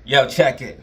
Yo, check it.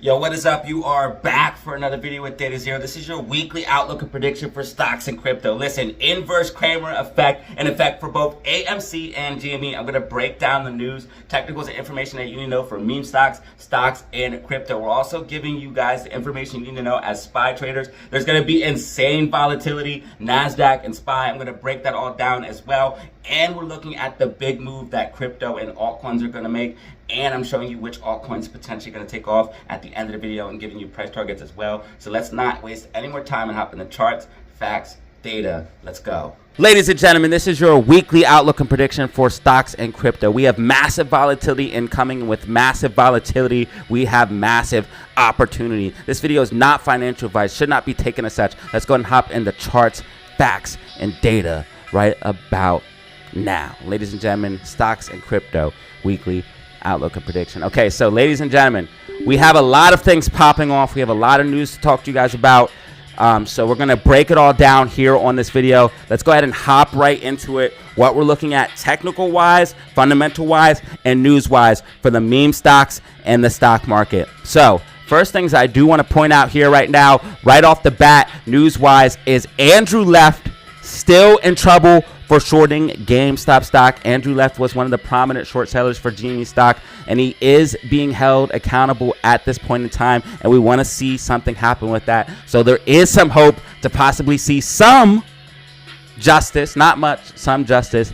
Yo, what is up? You are back for another video with DataZero. This is your weekly outlook and prediction for stocks and crypto. Listen, inverse Cramer effect, an effect for both AMC and GME. I'm going to break down the news, technicals, and information that you need to know for meme stocks, and crypto. We're also giving you guys the information you need to know as SPY traders. There's going to be insane volatility, NASDAQ and SPY. I'm going to break that all down as well. And we're looking at the big move that crypto and altcoins are going to make. And I'm showing you which altcoins potentially going to take off at the end of the video and giving you price targets as well. So let's not waste any more time and hop in the charts, facts, data. Let's go. Ladies and gentlemen, this is your weekly outlook and prediction for stocks and crypto. We have massive volatility incoming. With massive volatility, we have massive opportunity. This video is not financial advice, should not be taken as such. Let's go and hop in the charts, facts, and data right about now. Ladies and gentlemen, stocks and crypto weekly outlook and prediction. Okay, so ladies and gentlemen, we have a lot of things popping off. We have a lot of news to talk to you guys about. So we're going to break it all down here on this video. Let's go ahead and hop right into it. What we're looking at technical wise, fundamental wise, and news wise for the meme stocks and the stock market. So first things I do want to point out here right now, right off the bat, news wise, is Andrew Left still in trouble for shorting GameStop stock. Andrew Left was one of the prominent short sellers for GME stock, and he is being held accountable at this point in time, and we want to see something happen with that. So there is some hope to possibly see some justice, not much, some justice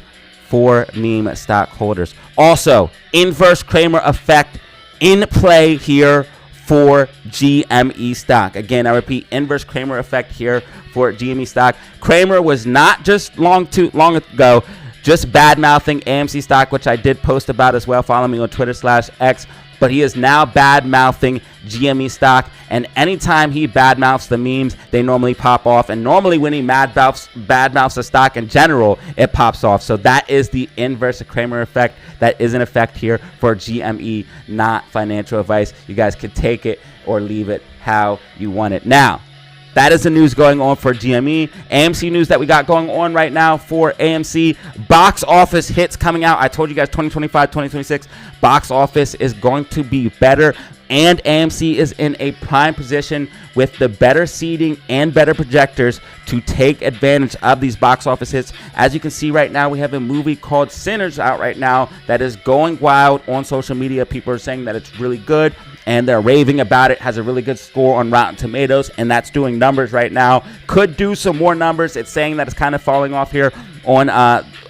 for meme stockholders. Also, inverse Cramer effect in play here for GME stock. Again, I repeat, inverse Cramer effect here for GME stock. Cramer was not just long ago just bad-mouthing AMC stock, which I did post about as well. Follow me on Twitter/X. But he is now bad-mouthing GME stock, and anytime he bad-mouths the memes, they normally pop off. And normally when he bad-mouths the stock in general, it pops off. So that is the inverse Cramer effect that is in effect here for GME, not financial advice. You guys can take it or leave it how you want it. Now, that is the news going on for GME. AMC news that we got going on right now for AMC. Box office hits coming out. I told you guys 2025, 2026, box office is going to be better. And AMC is in a prime position with the better seating and better projectors to take advantage of these box office hits. As you can see right now, we have a movie called Sinners out right now that is going wild on social media. People are saying that it's really good, and they're raving about it. Has a really good score on Rotten Tomatoes, and that's doing numbers right now. Could do some more numbers. It's saying that it's kind of falling off here on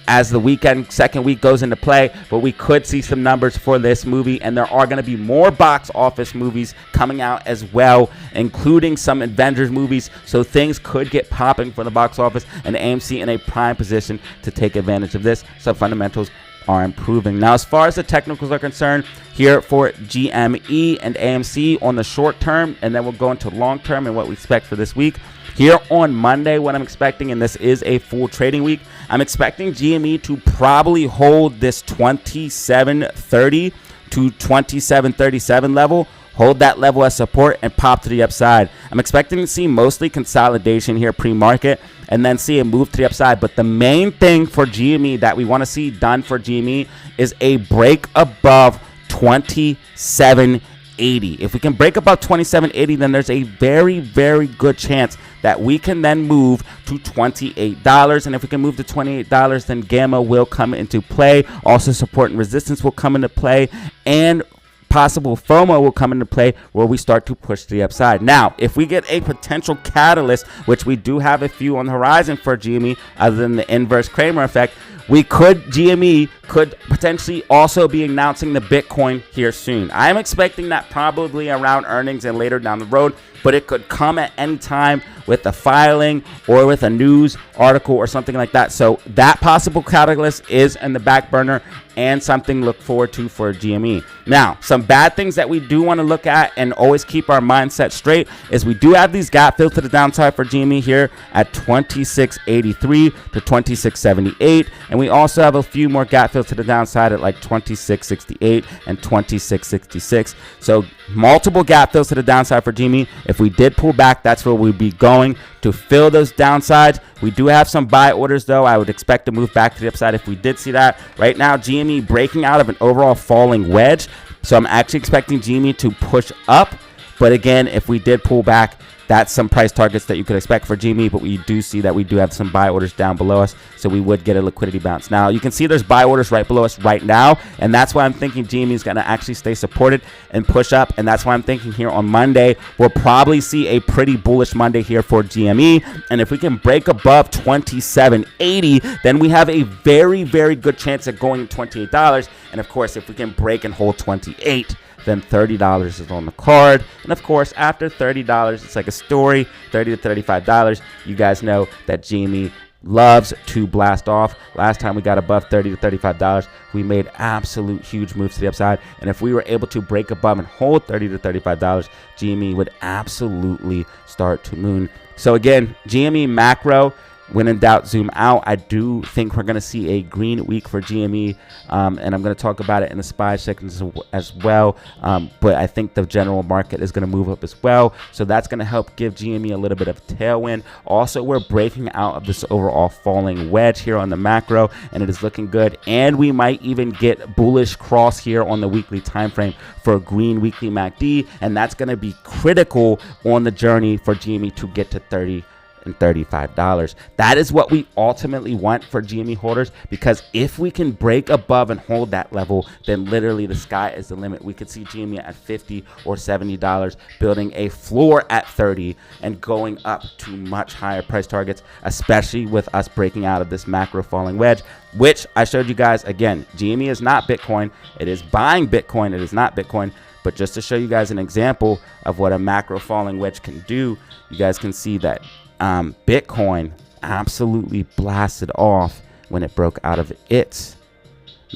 as the second week goes into play, but we could see some numbers for this movie, and there are going to be more box office movies coming out as well, including some Avengers movies, so things could get popping for the box office, and AMC in a prime position to take advantage of this. So fundamentals are improving. Now, as far as the technicals are concerned, here for GME and AMC on the short term, and then we'll go into long term and what we expect for this week. Here on Monday, what I'm expecting, and this is a full trading week, I'm expecting GME to probably hold this 27.30 to 27.37 level, hold that level as support, and pop to the upside. I'm expecting to see mostly consolidation here pre-market, and then see a move to the upside. But the main thing for GME that we want to see done for GME is a break above 27.80. If we can break above 27.80, then there's a very, very good chance that we can then move to $28. And if we can move to $28, then Gamma will come into play. Also, support and resistance will come into play, and possible FOMO will come into play where we start to push to the upside. Now, if we get a potential catalyst, which we do have a few on the horizon for GME, other than the inverse Cramer effect, GME could potentially also be announcing the Bitcoin here soon. I am expecting that probably around earnings and later down the road, but it could come at any time with a filing or with a news article or something like that. So that possible catalyst is in the back burner and something to look forward to for GME. Now, some bad things that we do want to look at and always keep our mindset straight is we do have these gap fills to the downside for GME here at 26.83 to 26.78, and And we also have a few more gap fills to the downside at like 26.68 and 26.66. So multiple gap fills to the downside for GME. If we did pull back, that's where we'd be going to fill those downsides. We do have some buy orders, though. I would expect to move back to the upside if we did see that. Right now, GME breaking out of an overall falling wedge. So I'm actually expecting GME to push up. But again, if we did pull back, that's some price targets that you could expect for GME, but we do see that we do have some buy orders down below us, so we would get a liquidity bounce. Now, you can see there's buy orders right below us right now, and that's why I'm thinking GME is going to actually stay supported and push up, and that's why I'm thinking here on Monday, we'll probably see a pretty bullish Monday here for GME, and if we can break above 27.80, then we have a very, very good chance at going $28, and of course, if we can break and hold 28, then $30 is on the card. And of course, after $30, it's like a story, $30 to $35. You guys know that GME loves to blast off. Last time we got above $30 to $35, we made absolute huge moves to the upside. And if we were able to break above and hold $30 to $35, GME would absolutely start to moon. So again, GME macro, when in doubt, zoom out. I do think we're going to see a green week for GME, and I'm going to talk about it in the SPY seconds as well. But I think the general market is going to move up as well. So that's going to help give GME a little bit of tailwind. Also, we're breaking out of this overall falling wedge here on the macro, and it is looking good. And we might even get bullish cross here on the weekly time frame for a green weekly MACD, and that's going to be critical on the journey for GME to get to $30 and $35. That is what we ultimately want for GME holders, because if we can break above and hold that level, then literally the sky is the limit. We could see GME at $50 or $70, building a floor at 30 and going up to much higher price targets, especially with us breaking out of this macro falling wedge, which I showed you guys. Again, GME is not Bitcoin. It is buying Bitcoin. It is not Bitcoin. But just to show you guys an example of what a macro falling wedge can do, you guys can see that Bitcoin absolutely blasted off when it broke out of its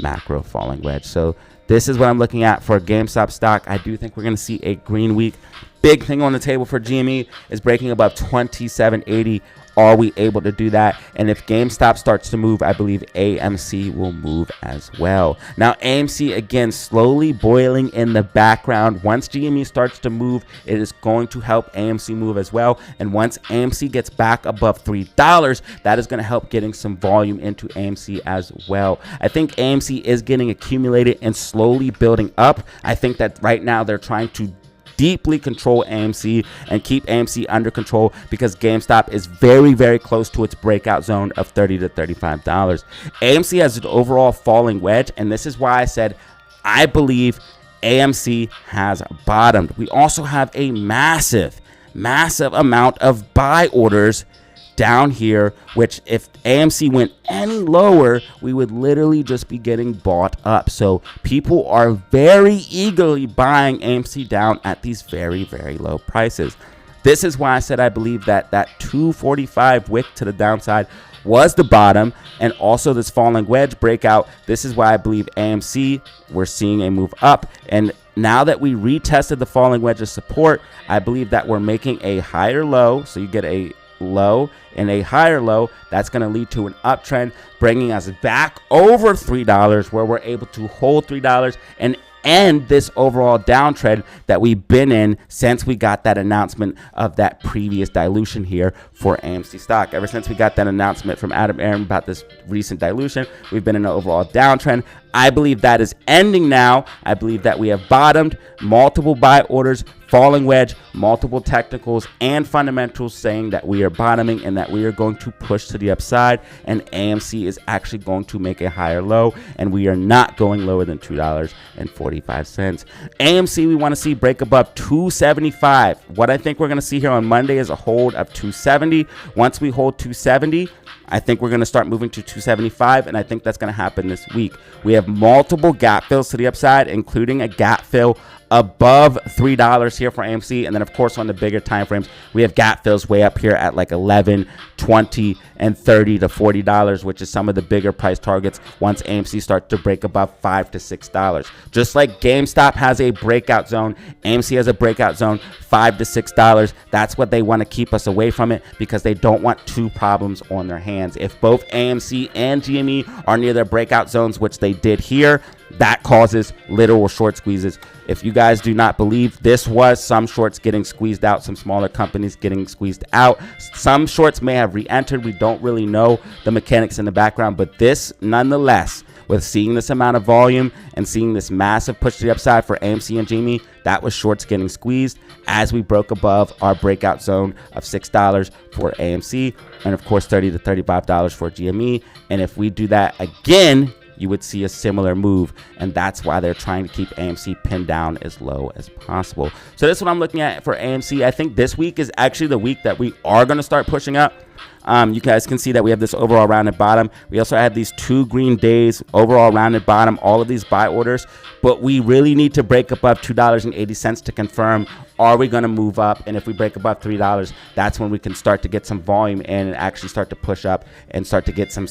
macro falling wedge. So this is what I'm looking at for GameStop stock. I do think we're going to see a green week. Big thing on the table for GME is breaking above 27.80. Are we able to do that? And if GameStop starts to move, I believe AMC will move as well. Now, AMC, again, slowly boiling in the background. Once GME starts to move, it is going to help AMC move as well. And once AMC gets back above $3, that is going to help getting some volume into AMC as well. I think AMC is getting accumulated and slowly building up. I think that right now they're trying to deeply control AMC and keep AMC under control, because GameStop is very, very close to its breakout zone of $30 to $35. AMC has an overall falling wedge, and this is why I said I believe AMC has bottomed. We also have a massive amount of buy orders down here, which if AMC went any lower, we would literally just be getting bought up. So people are very eagerly buying AMC down at these very, very low prices. This is why I said I believe that 245 wick to the downside was the bottom, and also this falling wedge breakout. This is why I believe AMC, we're seeing a move up, and now that we retested the falling wedge of support, I believe that we're making a higher low. So you get a low and a higher low. That's going to lead to an uptrend, bringing us back over $3, where we're able to hold $3 and end this overall downtrend that we've been in since we got that announcement of that previous dilution here for AMC stock. Ever since we got that announcement from Adam Aron about this recent dilution, we've been in an overall downtrend. I believe that is ending now. I believe that we have bottomed. Multiple buy orders, falling wedge, multiple technicals and fundamentals saying that we are bottoming and that we are going to push to the upside, and AMC is actually going to make a higher low, and we are not going lower than $2.45. AMC, we want to see break above 275. What I think we're going to see here on Monday is a hold of 270. Once we hold 270, I think we're going to start moving to 275, and I think that's going to happen this week. We have multiple gap fills to the upside, including a gap fill above $3 here for AMC. And then, of course, on the bigger time frames, we have gap fills way up here at like 11, 20, and 30 to $40, which is some of the bigger price targets once AMC starts to break above $5 to $6. Just like GameStop has a breakout zone, AMC has a breakout zone, $5 to $6. That's what they want to keep us away from it, because they don't want two problems on their hands. If both AMC and GME are near their breakout zones, which they did here, that causes literal short squeezes. If you guys do not believe, this was some shorts getting squeezed out, some smaller companies getting squeezed out. Some shorts may have re-entered. We don't really know the mechanics in the background, but this, nonetheless, with seeing this amount of volume and seeing this massive push to the upside for AMC and GME, that was shorts getting squeezed as we broke above our breakout zone of $6 for AMC, and of course $30 to $35 for GME. And if we do that again, you would see a similar move, and that's why they're trying to keep AMC pinned down as low as possible. So this is what I'm looking at for AMC. I think this week is actually the week that we are going to start pushing up. You guys can see that we have this overall rounded bottom. We also have these 2 green days, overall rounded bottom, all of these buy orders. But we really need to break above $2.80 to confirm, are we going to move up? And if we break above $3, that's when we can start to get some volume in and actually start to push up and start to get some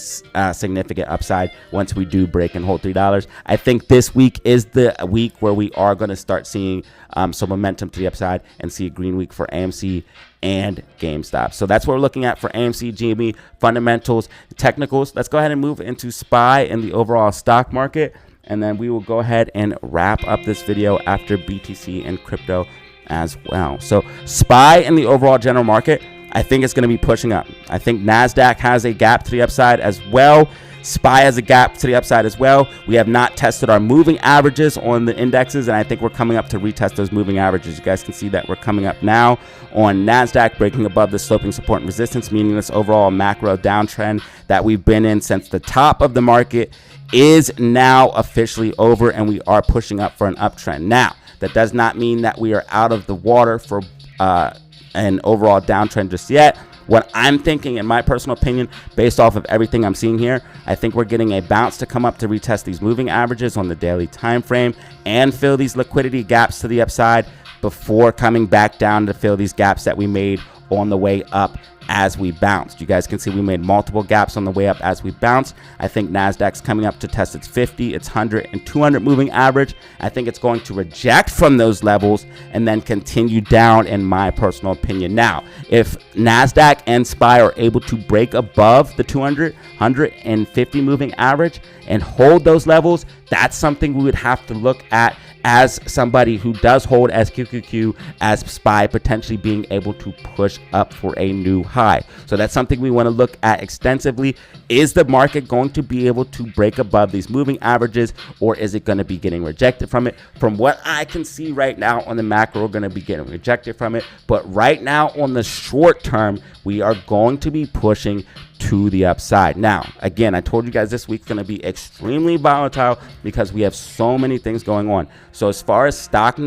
significant upside once we do break and hold $3. I think this week is the week where we are going to start seeing some momentum to the upside and see a green week for AMC and GameStop. So that's what we're looking at for AMC, GME, fundamentals, technicals. Let's go ahead and move into SPY and the overall stock market, and then we will go ahead and wrap up this video after BTC and crypto as well. So SPY and the overall general market, I think it's going to be pushing up. I think NASDAQ has a gap to the upside as well. SPY has a gap to the upside as well. We have not tested our moving averages on the indexes, and I think we're coming up to retest those moving averages. You guys can see that we're coming up now on NASDAQ, breaking above the sloping support and resistance, meaning this overall macro downtrend that we've been in since the top of the market is now officially over, and we are pushing up for an uptrend. Now, that does not mean that we are out of the water for an overall downtrend just yet. What I'm thinking, in my personal opinion, based off of everything I'm seeing here, I think we're getting a bounce to come up to retest these moving averages on the daily time frame and fill these liquidity gaps to the upside before coming back down to fill these gaps that we made on the way up as we bounced. You guys can see we made multiple gaps on the way up as we bounced. I think NASDAQ's coming up to test its 50, its 100, and 200 moving average. I think it's going to reject from those levels and then continue down, in my personal opinion. Now, if NASDAQ and SPY are able to break above the 200, 150 moving average and hold those levels, that's something we would have to look at as somebody who does hold as QQQ, as SPY potentially being able to push up for a new high. So that's something we want to look at extensively. Is the market going to be able to break above these moving averages, or is it going to be getting rejected from it? From what I can see right now on the macro, we're going to be getting rejected from it. But right now on the short term, we are going to be pushing to the upside. Now, again, I told you guys this week's going to be extremely volatile because we have so many things going on. So as far as stock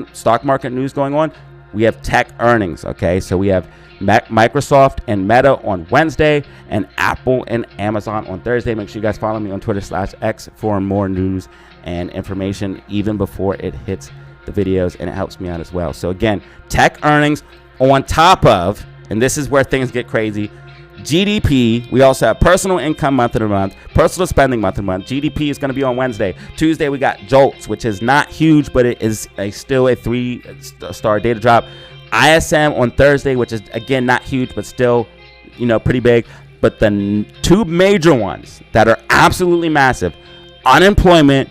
market news going on, we have tech earnings, okay? So we have Microsoft and Meta on Wednesday, and Apple and Amazon on Thursday. Make sure you guys follow me on Twitter/X for more news and information even before it hits the videos, and it helps me out as well. So again, tech earnings on top of, and this is where things get crazy, GDP. We also have personal income month to month, personal spending month to month. GDP is going to be on Wednesday. Tuesday, we got JOLTS, which is not huge, but it is still a 3-star data drop. ISM on Thursday, which is, again, not huge, but still, pretty big. But the 2 major ones that are absolutely massive, unemployment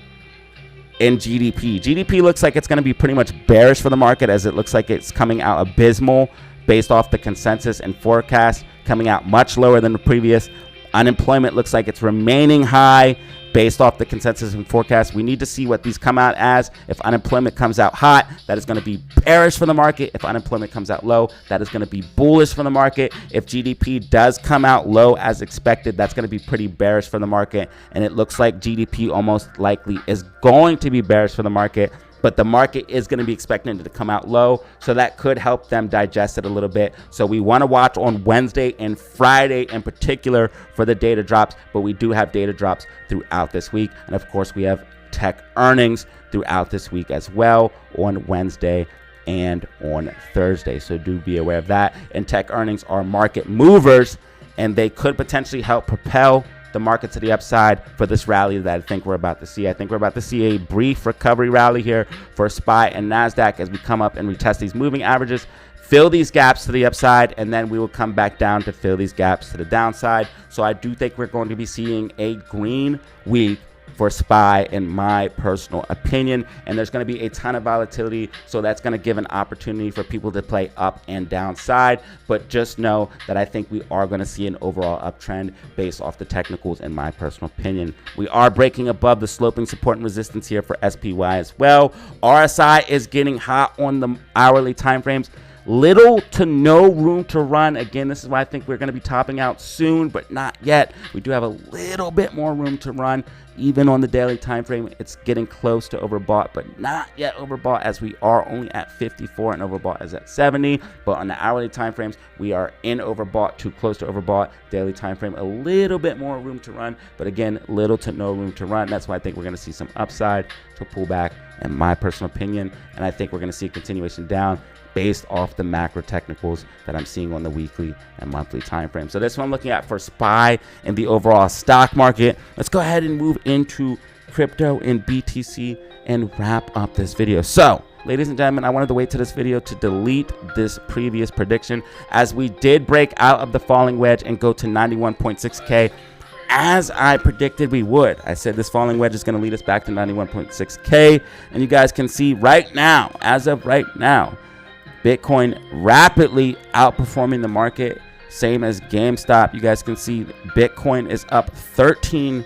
and GDP. GDP looks like it's going to be pretty much bearish for the market, as it looks like it's coming out abysmal based off the consensus and forecast, coming out much lower than the previous. Unemployment looks like it's remaining high based off the consensus and forecast. We need to see what these come out as. If unemployment comes out hot, that is going to be bearish for the market. If unemployment comes out low, that is going to be bullish for the market. If GDP does come out low as expected, that's going to be pretty bearish for the market. And it looks like GDP almost likely is going to be bearish for the market, but the market is going to be expecting it to come out low, so that could help them digest it a little bit. So we want to watch on Wednesday and Friday in particular for the data drops, but we do have data drops throughout this week. And of course, we have tech earnings throughout this week as well on Wednesday and on Thursday. So do be aware of that. And tech earnings are market movers, and they could potentially help propel the market to the upside for this rally that I think we're about to see. I think we're about to see a brief recovery rally here for SPY and NASDAQ as we come up and retest these moving averages, fill these gaps to the upside, and then we will come back down to fill these gaps to the downside. So I do think we're going to be seeing a green week for SPY in my personal opinion, and there's going to be a ton of volatility, so that's going to give an opportunity for people to play up and downside. But just know that I think we are going to see an overall uptrend based off the technicals in my personal opinion. We are breaking above the sloping support and resistance here for SPY as well. RSI is getting hot on the hourly time frames. Little to no room to run. Again, this is why I think we're going to be topping out soon, but not yet. We do have a little bit more room to run. Even on the daily time frame, it's getting close to overbought, but not yet overbought, as we are only at 54 and overbought is at 70. But on the hourly time frames, we are in overbought, too close to overbought. Daily time frame, a little bit more room to run, but again, little to no room to run. That's why I think we're going to see some upside to pull back, in my personal opinion, and I think we're going to see a continuation down based off the macro technicals that I'm seeing on the weekly and monthly time frame. So that's what I'm looking at for SPY and the overall stock market. Let's go ahead and move into crypto and BTC and wrap up this video. So, ladies and gentlemen, I wanted to wait to this video to delete this previous prediction, as we did break out of the falling wedge and go to 91.6K. As I predicted we would. I said this falling wedge is going to lead us back to 91.6K, and you guys can see right now, as of right now, Bitcoin rapidly outperforming the market, same as GameStop. You guys can see Bitcoin is up 13%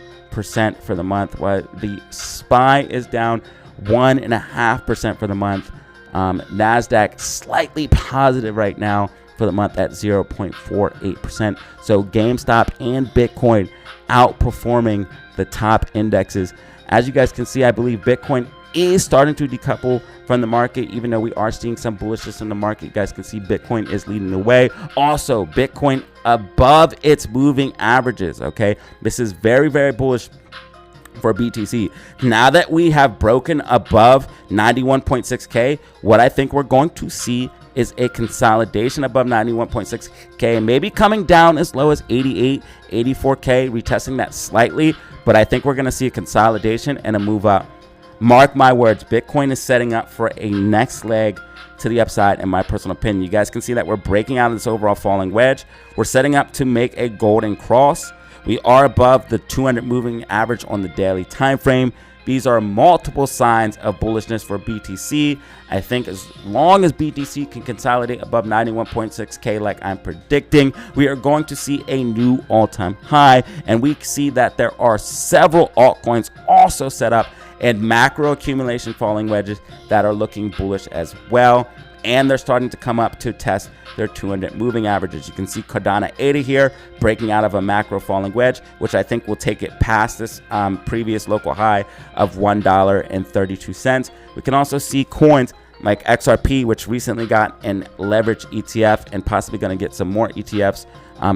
for the month, while the SPY is down 1.5% for the month. NASDAQ slightly positive right now for the month at 0.48%. So GameStop and Bitcoin outperforming the top indexes. As you guys can see, I believe Bitcoin is starting to decouple from the market, even though we are seeing some bullishness in the market. You guys can see Bitcoin is leading the way. Also, Bitcoin above its moving averages, okay? This is very, very bullish for BTC. Now that we have broken above 91.6K, what I think we're going to see is a consolidation above 91.6K, maybe coming down as low as 88, 84K, retesting that slightly, but I think we're going to see a consolidation and a move up. Mark my words, Bitcoin is setting up for a next leg to the upside, in my personal opinion. You guys can see that we're breaking out of this overall falling wedge. We're setting up to make a golden cross. We are above the 200 moving average on the daily time frame. These are multiple signs of bullishness for BTC. I think as long as BTC can consolidate above 91.6K like I'm predicting, we are going to see a new all-time high. And we see that there are several altcoins also set up and macro accumulation falling wedges that are looking bullish as well. And they're starting to come up to test their 200 moving averages. You can see Cardano 80 here breaking out of a macro falling wedge, which I think will take it past this previous local high of $1.32. We can also see coins like XRP, which recently got an leverage ETF and possibly going to get some more ETFs.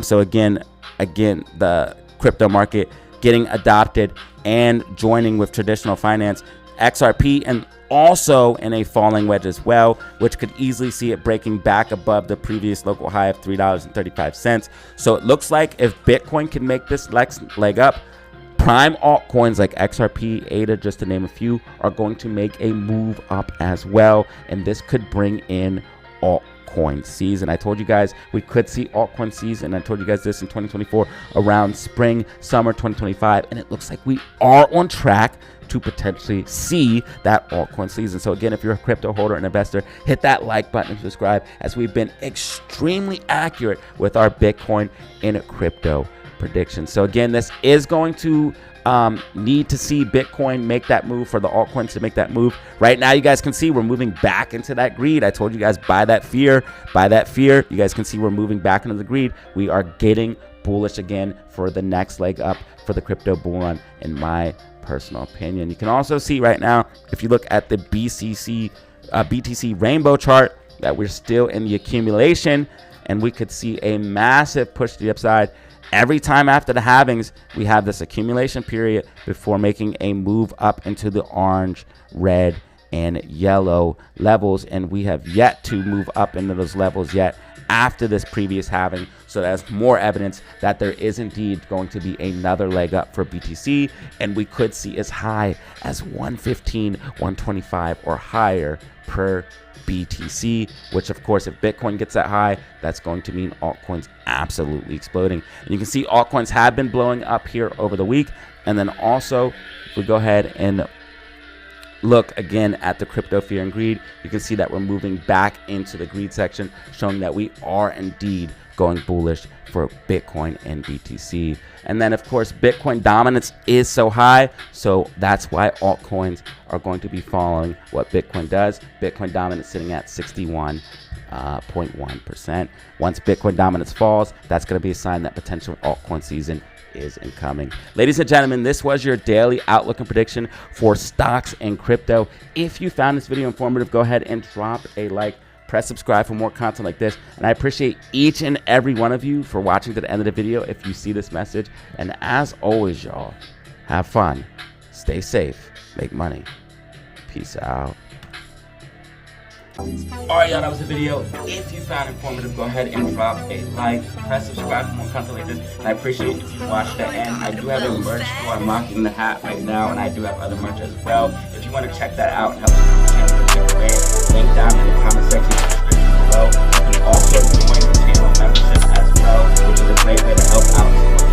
So again, the crypto market getting adopted and joining with traditional finance. XRP and also in a falling wedge as well, which could easily see it breaking back above the previous local high of $3.35. So it looks like if Bitcoin can make this leg up, prime altcoins like XRP, ADA, just to name a few, are going to make a move up as well. And this could bring in altcoin season. I told you guys we could see altcoin season. I told you guys this in 2024 around spring, summer 2025. And it looks like we are on track to potentially see that altcoin season. So again, if you're a crypto holder and investor, hit that like button and subscribe, as we've been extremely accurate with our Bitcoin and crypto predictions. So again, this is going to need to see Bitcoin make that move for the altcoins to make that move. Right now, you guys can see we're moving back into that greed. I told you guys, buy that fear. You guys can see we're moving back into the greed. We are getting bullish again for the next leg up for the crypto bull run, in my personal opinion. You can also see right now, if you look at the BTC rainbow chart, that we're still in the accumulation, and we could see a massive push to the upside every time after the halvings, we have this accumulation period before making a move up into the orange, red, and yellow levels, and we have yet to move up into those levels yet after this previous halving. So that's more evidence that there is indeed going to be another leg up for BTC, and we could see as high as 115, 125 or higher per BTC, which of course, if Bitcoin gets that high, that's going to mean altcoins absolutely exploding. And you can see altcoins have been blowing up here over the week. And then also, if we go ahead and look again at the crypto fear and greed, you can see that we're moving back into the greed section, showing that we are indeed going bullish for Bitcoin and BTC. And then of course, Bitcoin dominance is so high, so that's why altcoins are going to be following what Bitcoin does. Bitcoin dominance sitting at 61.1%. Once Bitcoin dominance falls, that's going to be a sign that potential altcoin season is incoming. Ladies and gentlemen, this was your daily outlook and prediction for stocks and crypto. If you found this video informative, go ahead and drop a like, press subscribe for more content like this, and I appreciate each and every one of you for watching to the end of the video if you see this message. And as always, y'all, have fun, stay safe, make money. Peace out. Alright, y'all, that was the video. If you found it informative, go ahead and drop a like, press subscribe for more content like this, and I appreciate if you watched the end. I do have a merch store. I'm rocking the hat right now, and I do have other merch as well. If you want to check that out and help support the channel in a different way, link down in the comment section, description below. You can also join the channel membership as well, which is a great way to help out support